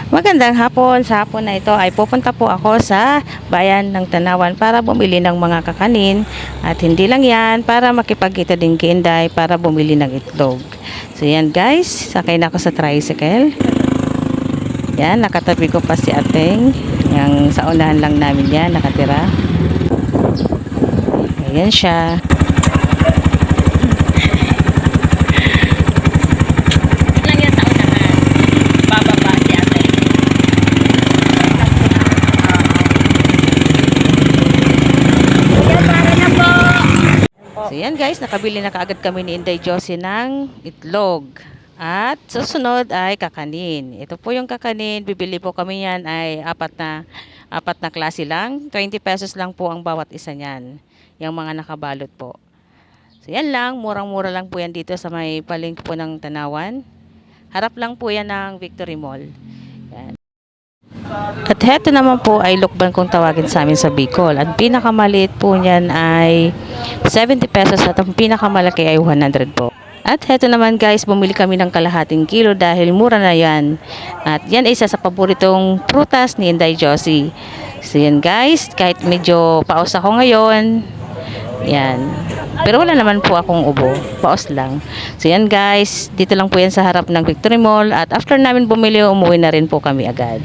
Magandang hapon. Sa hapon na ito ay pupunta po ako sa bayan ng Tanawan para bumili ng mga kakanin. At hindi lang yan, para makipagkita din kay Inday para bumili ng itlog. So yan guys, sakay na ako sa tricycle. Yan, nakatabi ko pa si Ateng. Yang sa unahan lang namin yan, nakatira. Ayan siya. So yan guys, nakabili na kaagad kami ni Inday Josie ng itlog. At susunod ay kakanin. Ito po yung kakanin, bibili po kami yan ay apat na klase lang. 20 pesos lang po ang bawat isa niyan. Yung mga nakabalot po. So yan lang, murang-mura lang po yan dito sa may palengke po ng Tanawan. Harap lang po yan ng Victory Mall. Yan. At heto naman po ay lukban kung tawagin sa amin sa Bicol. Ang pinakamaliit po niyan ay 70 pesos at ang pinakamalaki ay 100 po. At heto naman guys, bumili kami ng kalahating kilo dahil mura na yan. At yan ay isa sa paboritong prutas ni Inday Josie. So yan guys, kahit medyo paos ako ngayon, yan. Pero wala naman po akong ubo, paos lang. So yan guys, dito lang po yan sa harap ng Victory Mall. At after namin bumili, umuwi na rin po kami agad.